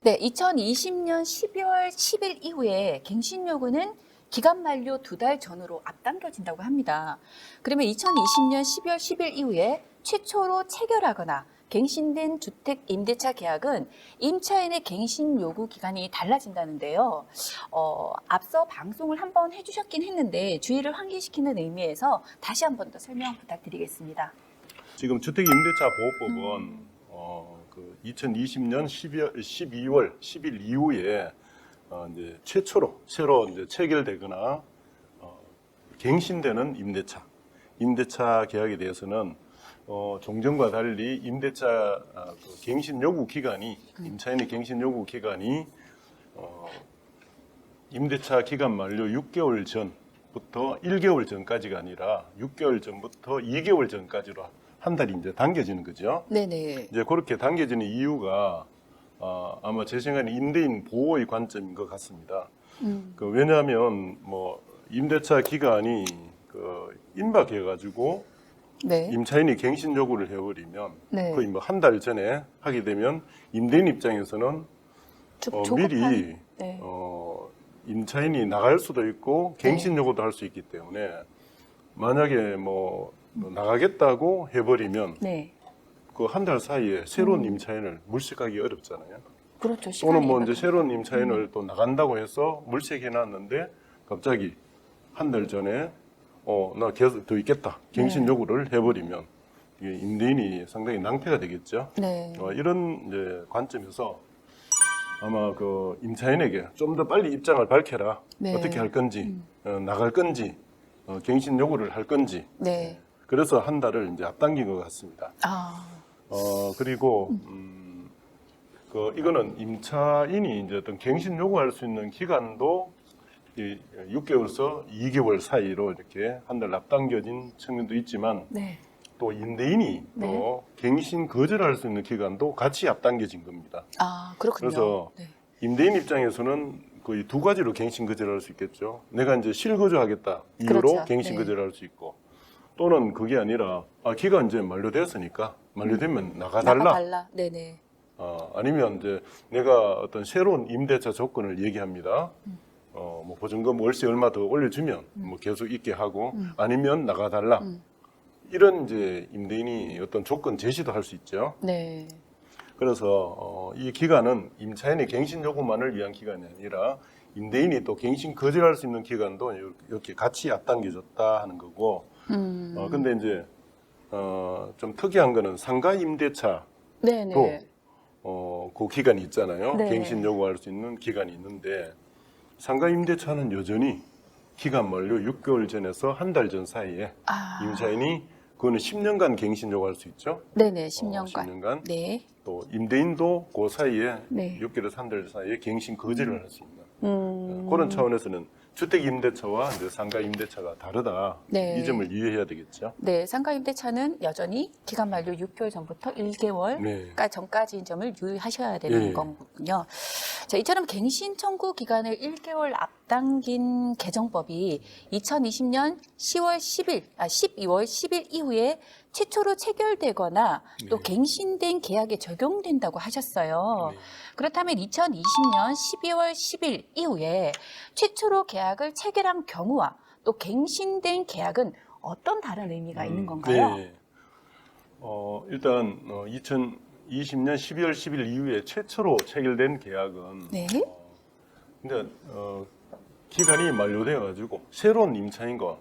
네, 2020년 12월 10일 이후에 갱신 요구는 기간 만료 2달 전으로 앞당겨진다고 합니다. 그러면 2020년 12월 10일 이후에 최초로 체결하거나 갱신된 주택 임대차 계약은 임차인의 갱신 요구 기간이 달라진다는데요. 앞서 방송을 한번 해주셨긴 했는데 주의를 환기시키는 의미에서 다시 한 번 더 설명 부탁드리겠습니다. 지금 주택임대차보호법은 2020년 12월 10일 이후에 이제 최초로 새로 이제 체결되거나 갱신되는 임대차 계약에 대해서는 종전과 달리 임대차 갱신 요구 기간이 임차인의 갱신 요구 기간이 임대차 기간 만료 6개월 전부터 1개월 전까지가 아니라 6개월 전부터 2개월 전까지로 한 달이 이제 당겨지는 거죠. 네네. 이제 그렇게 당겨지는 이유가 아마 제 생각에는 임대인 보호의 관점인 것 같습니다. 왜냐하면 뭐 임대차 기간이 임박해가지고 네. 임차인이 갱신 요구를 해버리면 네. 거의 뭐 한 달 전에 하게 되면 임대인 입장에서는 미리 네. 임차인이 나갈 수도 있고 갱신 요구도 할 수 있기 때문에 만약에 뭐 나가겠다고 해버리면 네. 그 한 달 사이에 새로운 임차인을 물색하기 어렵잖아요. 그렇죠. 또는 뭐 이제 새로운 임차인을 또 나간다고 해서 물색해놨는데 갑자기 한 달 전에 나 계속 더 있겠다 갱신 요구를 해버리면 이게 임대인이 상당히 낭패가 되겠죠. 네. 이런 이제 관점에서 아마 그 임차인에게 좀 더 빨리 입장을 밝혀라. 네. 어떻게 할 건지 나갈 건지 갱신 요구를 할 건지. 네. 그래서 한 달을 이제 앞당긴 것 같습니다. 그리고 이거는 임차인이 이제 어떤 갱신 요구할 수 있는 기간도 6개월에서 2개월 사이로 이렇게 한 달 앞당겨진 측면도 있지만 네. 또 임대인이 네. 또 갱신 거절할 수 있는 기간도 같이 앞당겨진 겁니다. 그렇군요. 그래서 네. 임대인 입장에서는 거의 두 가지로 갱신 거절할 수 있겠죠. 내가 이제 실거주하겠다 이유로 그렇죠. 갱신 네. 거절할 수 있고 또는 그게 아니라 기간 이제 만료됐으니까 만료되면 나가달라. 네네. 아니면 이제 내가 어떤 새로운 임대차 조건을 얘기합니다. 뭐 보증금 월세 얼마 더 올려주면 뭐 계속 있게 하고 아니면 나가달라. 이런 이제 임대인이 어떤 조건 제시도 할 수 있죠. 네. 그래서 이 기간은 임차인의 갱신 요구만을 위한 기간이 아니라 임대인이 또 갱신 거절할 수 있는 기간도 이렇게 같이 앞당겨졌다 하는 거고. 근데 이제 좀 특이한 거는 상가 임대차도 네네. 그 기간이 있잖아요. 네. 갱신 요구할 수 있는 기간이 있는데 상가 임대차는 여전히 기간 만료 6개월 전에서 한 달 전 사이에 임차인이 그거는 10년간 갱신 요구할 수 있죠. 네네. 10년간. 10년간. 네. 또 임대인도 그 사이에 네. 6개월에서 한 달 사이에 갱신 거절을 할 수 있는 그런 차원에서는 주택 임대차와 이제 상가 임대차가 다르다. 네. 이 점을 이해해야 되겠죠. 네, 상가 임대차는 여전히 기간 만료 6개월 전부터 1개월 네. 전까지인 점을 유의하셔야 되는 예. 거군요. 자, 이처럼 갱신 청구 기간을 1개월 앞당긴 개정법이 2020년 12월 10일 이후에 최초로 체결되거나 또 네. 갱신된 계약에 적용된다고 하셨어요. 네. 그렇다면 2020년 12월 10일 이후에 최초로 계약을 체결한 경우와 또 갱신된 계약은 어떤 다른 의미가 있는 건가요? 네. 일단 2020년 12월 10일 이후에 최초로 체결된 계약은 네. 근데 기간이 만료되어 가지고 새로운 임차인과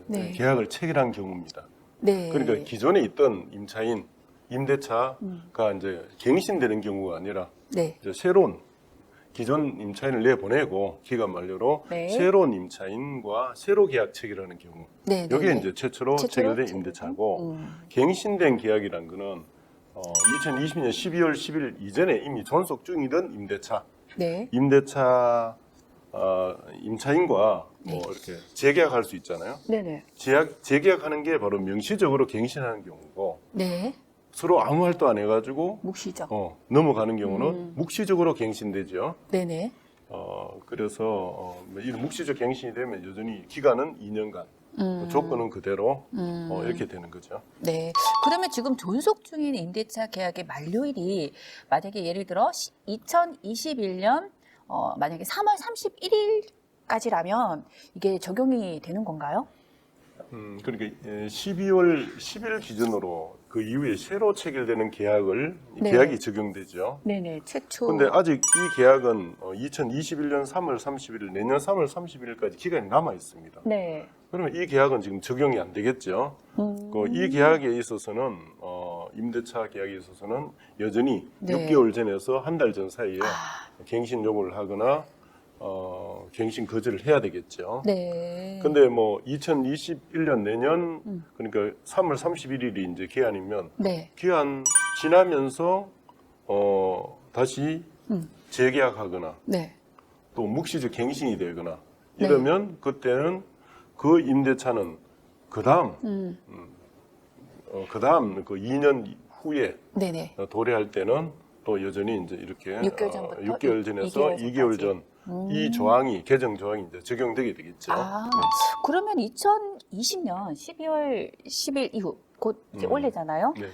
네. 계약을 체결한 경우입니다. 네. 그러니까 기존에 있던 임대차가 이제 갱신되는 경우가 아니라 네. 이제 새로운 기존 임차인을 내보내고 기간 만료로 네. 새로운 임차인과 새로 계약 체결하는 경우 네. 여기에 네. 이제 최초로 체결된 임대차고 갱신된 계약이란 거는 2020년 12월 10일 이전에 이미 존속 중이던 네. 임대차 임차인과 네. 뭐 이렇게 재계약할 수 있잖아요. 네네. 재계약하는 게 바로 명시적으로 갱신하는 경우고 네. 서로 아무 말도 안 해가지고 묵시적. 넘어가는 경우는 묵시적으로 갱신되죠. 네네. 그래서 이 묵시적 갱신이 되면 여전히 기간은 2년간 조건은 그대로 이렇게 되는 거죠. 네. 그러면 지금 존속 중인 임대차 계약의 만료일이 만약에 예를 들어 2021년 만약에 3월 31일까지라면 이게 적용이 되는 건가요? 그러니까 12월 10일 기준으로 그 이후에 새로 체결되는 계약을 네. 계약이 적용되죠. 네네. 최초. 근데 아직 이 계약은 2021년 3월 31일, 내년 3월 31일까지 기간이 남아 있습니다. 네. 그러면 이 계약은 지금 적용이 안 되겠죠. 이 계약에 있어서는 임대차 계약에 있어서는 여전히 네. 6개월 전에서 한 달 전 사이에 갱신 요구를 하거나 갱신 거절을 해야 되겠죠. 네. 근데 뭐 2021년 내년 그러니까 3월 31일이 이제 기한이면 네. 기한 지나면서 다시 재계약하거나 네. 또 묵시적 갱신이 되거나 네. 이러면 그때는 그 임대차는 그다음 그 2년 후에 네네. 도래할 때는 또 여전히 이제 이렇게 6개월 전부터 6개월 전에서 2개월 전 이 조항이 개정 조항이 이제 적용되게 되겠죠. 그러면 2020년 12월 10일 이후 곧 이제 올해잖아요. 네.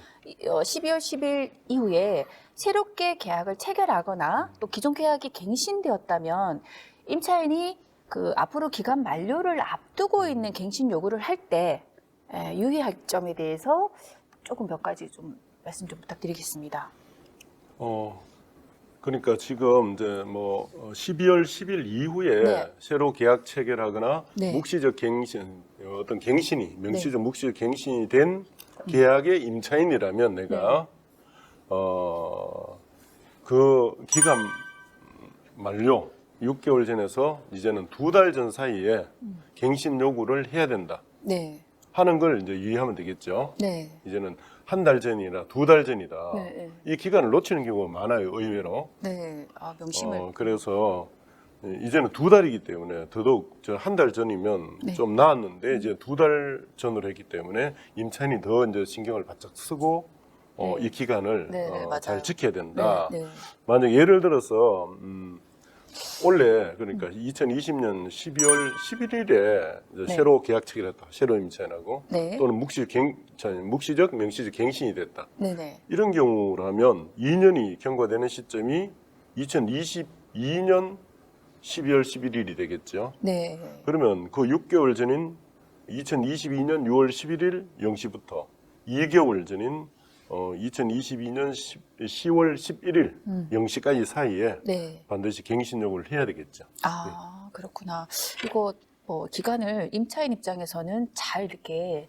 12월 10일 이후에 새롭게 계약을 체결하거나 또 기존 계약이 갱신되었다면 임차인이 그 앞으로 기간 만료를 앞두고 있는 갱신 요구를 할 때 유의할 점에 대해서 조금 몇 가지 좀 말씀 좀 부탁드리겠습니다. 그러니까 지금 이제 뭐 12월 10일 이후에 네. 새로 계약 체결하거나 네. 묵시적 갱신 어떤 갱신이 명시적 묵시적 갱신이 된 계약의 임차인이라면 내가 그 기간 만료 6개월 전에서 이제는 2달 전 사이에 갱신 요구를 해야 된다 네. 하는 걸 이제 유의하면 되겠죠. 네. 이제는 한 달 전이나 2달 전이다. 네. 이 기간을 놓치는 경우가 많아요, 의외로. 네. 명심을. 그래서 이제는 2달이기 때문에 더더욱 한 달 전이면 네. 좀 나았는데 이제 2달 전으로 했기 때문에 임차인이 더 이제 신경을 바짝 쓰고 네. 이 기간을 네, 맞아요. 잘 지켜야 된다. 네. 만약 예를 들어서 올해 그러니까 2020년 12월 11일에 네. 새로 계약 체결했다. 새로 임차인하고 네. 또는 묵시적 명시적 갱신이 됐다. 네네. 이런 경우라면 2년이 경과되는 시점이 2022년 12월 11일이 되겠죠. 네. 그러면 그 6개월 전인 2022년 6월 11일 0시부터 2개월 전인 2022년 10월 11일 0시까지 사이에 네. 반드시 갱신 요구를 해야 되겠죠. 그렇구나. 이거 기간을 임차인 입장에서는 잘 이렇게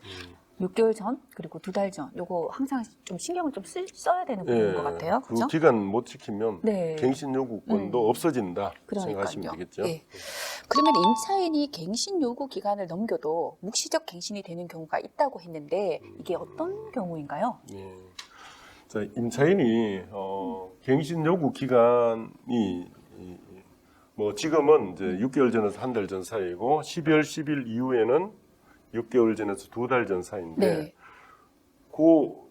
6개월 전 그리고 2달 전 요거 항상 좀 신경을 좀 써야 되는 부분인 것 같아요. 그 그렇죠? 기간 못 지키면 네. 갱신 요구권도 없어진다 그러니까요. 생각하시면 되겠죠. 예. 그러면 임차인이 갱신 요구 기간을 넘겨도 묵시적 갱신이 되는 경우가 있다고 했는데 이게 어떤 경우인가요? 예. 자, 임차인이 갱신 요구 기간이 뭐 지금은 이제 6개월 전에서 한 달 전 사이고 12월 10일 이후에는 6개월 전에서 2달 전 사이인데 네. 그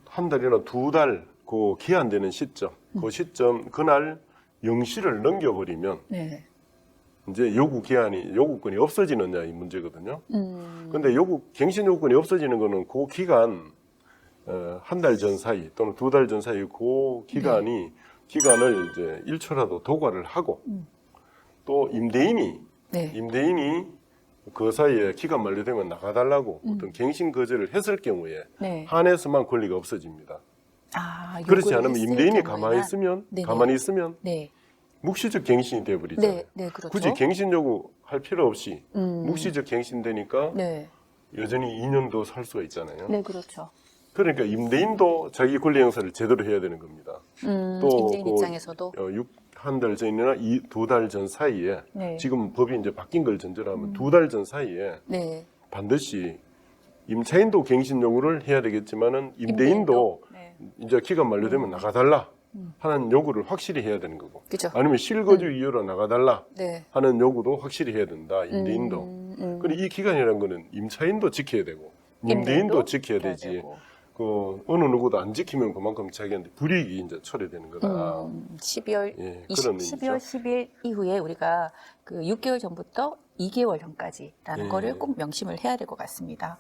한 달이나 2달 그 기한되는 시점, 그 시점 그날 0시를 넘겨버리면 네. 이제 요구권이 없어지느냐 이 문제거든요. 근데 갱신 요구권이 없어지는 거는 그 기간 한 달 전 사이 또는 2달 전 사이 그 기간을 이제 1초라도 도과를 하고 또 임대인이 그 사이에 기간 만료되면 나가달라고 어떤 갱신 거절을 했을 경우에 네. 한해서만 권리가 없어집니다. 그렇지 요구를 않으면 했을 임대인이 경우에는 가만히 있으면 네. 묵시적 갱신이 돼버리잖아요. 네, 그렇죠. 굳이 갱신 요구할 필요 없이 묵시적 갱신되니까 네. 여전히 2년도 살 수가 있잖아요. 네, 그렇죠. 그러니까 임대인도 자기 권리 행사를 제대로 해야 되는 겁니다. 임대인 입장에서도 한 달 전이나 2달 전 사이에 네. 지금 법이 이제 바뀐 걸 전제로 하면 2달 전 사이에 네. 반드시 임차인도 갱신 요구를 해야 되겠지만은 임대인도 네. 이제 기간 만료되면 나가달라 하는 요구를 확실히 해야 되는 거고 그죠. 아니면 실거주 이유로 나가달라 네. 하는 요구도 확실히 해야 된다. 임대인도. 근데 이 기간이라는 거는 임차인도 지켜야 되고 임대인도 지켜야 되지. 되고. 그 어느 누구도 안 지키면 그만큼 자기한테 불이익이 이제 초래되는 거다. 12월 예, 12월 10일 이후에 우리가 그 6개월 전부터 2개월 전까지라는 예. 거를 꼭 명심을 해야 될 것 같습니다.